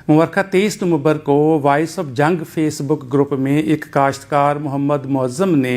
मुबरका 23 नवंबर को voice of जंग Facebook group में एक काश्तकार मोहम्मद मुअज़्ज़म ने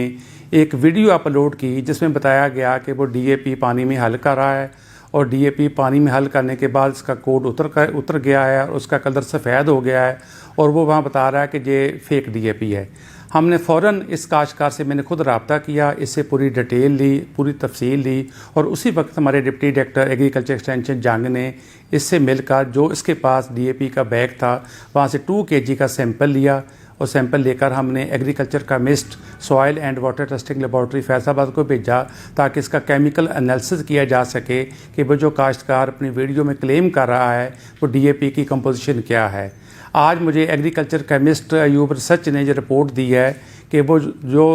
एक वीडियो अपलोड की जिसमें बताया गया कि वो डीएपी पानी में हल कर रहा है और डीएपी पानी में हल करने के बाद इसका कोड उतर गया है और उसका कलर सफ़ेद हो गया है और वो वहाँ बता रहा है कि ये फ़ेक डीएपी है। हमने फ़ौरन इस काश्तकार से मैंने खुद रब्ता किया, इससे पूरी डिटेल ली, पूरी तफसील ली और उसी वक्त हमारे डिप्टी डायरेक्टर एग्रीकल्चर एक्सटेंशन जंग ने इससे मिलकर जो इसके पास डीएपी का बैग था वहाँ से 2 kg का सैंपल लिया और सैंपल लेकर हमने agriculture chemist soil and water testing laboratory Faisalabad को भेजा ताकि इसका केमिकल एनालिसिस किया जा सके कि वो जो काश्तकार अपनी वीडियो में क्लेम कर रहा है वो डीएपी की कंपोजिशन क्या है। आज मुझे एग्रीकल्चर केमिस्ट अयूब रिसर्च ने जो रिपोर्ट दी है कि वो जो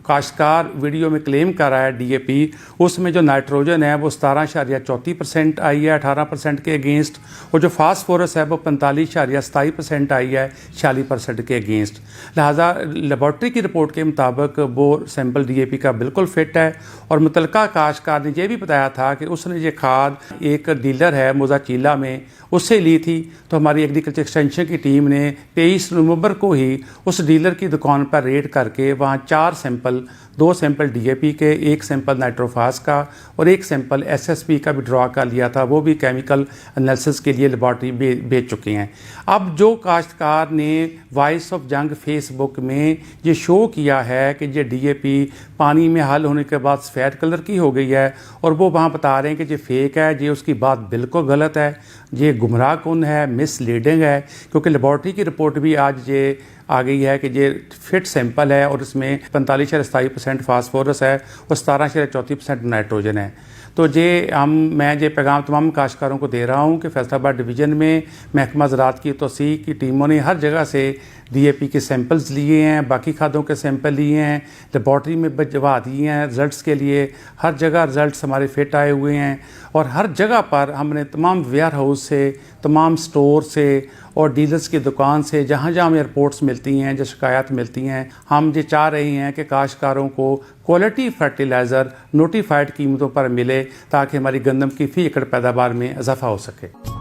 काश्तकार वीडियो में क्लेम कर रहा है डीएपी, उसमें जो नाइट्रोजन है वो 17.34% आई है 18% के अगेंस्ट, और जो फास्फोरस है वो 45.27% आई है 46% के अगेंस्ट। लिहाजा लेबॉर्ट्री की रिपोर्ट के मुताबिक वो सैंपल डीएपी का बिल्कुल फिट है। और मुतलका काश्तकार ने यह भी बताया था कि उसने ये खाद एक डीलर है मोज़ाचीला में उससे ली थी। तो हमारी एग्रीकल्चर एक्सटेंशन की टीम ने 23 नवंबर को ही उस डीलर की दुकान पर रेड करके वहाँ 4 सैंपल, 2 सैंपल डीएपी के, 1 सैंपल नाइट्रोफास का और 1 सैंपल एसएसपी का भी ड्रॉ कर लिया था। वो भी केमिकल एनालिसिस के लिए लेबॉर्ट्री भेज चुके हैं। अब जो काश्तकार ने वॉइस ऑफ जंग फेसबुक में ये शो किया है कि ये डीएपी पानी में हल होने के बाद सफ़ेद कलर की हो गई है और वो वहाँ बता रहे हैं कि ये फेक है, ये उसकी बात बिल्कुल गलत है, ये गुमराह कुन है, मिसलीडिंग है। क्योंकि लेबॉर्ट्री की रिपोर्ट भी आज ये आ गई है कि ये फिट सैंपल है और इसमें 45.27% फास्फोरस है और 17.34% नाइट्रोजन है। तो मैं ये पैगाम तमाम काश्तकारों को दे रहा हूँ कि फैसलाबाद डिवीज़न में महकमा ज़राअत की तौसीक़ की टीमों ने हर जगह से डीएपी के सैंपल्स लिए हैं, बाकी खादों के सैंपल लिए हैं, लेबॉर्ट्री में भिजवा दिए हैं रिज़ल्ट्स के लिए। हर जगह रिज़ल्ट्स हमारे फिट आए हुए हैं और हर जगह पर हमने तमाम वेयर हाउस से, तमाम स्टोर से और डीलर्स की दुकान से जहाँ जहाँ हमें रिपोर्ट्स मिलती हैं, जो शिकायत मिलती हैं, हम ये चाह रहे हैं कि काश्तकारों को क्वालिटी फर्टिलाइज़र नोटिफाइड कीमतों पर मिले ताकि हमारी गंदम की फ़ी एकड़ पैदावार में इजाफा हो सके।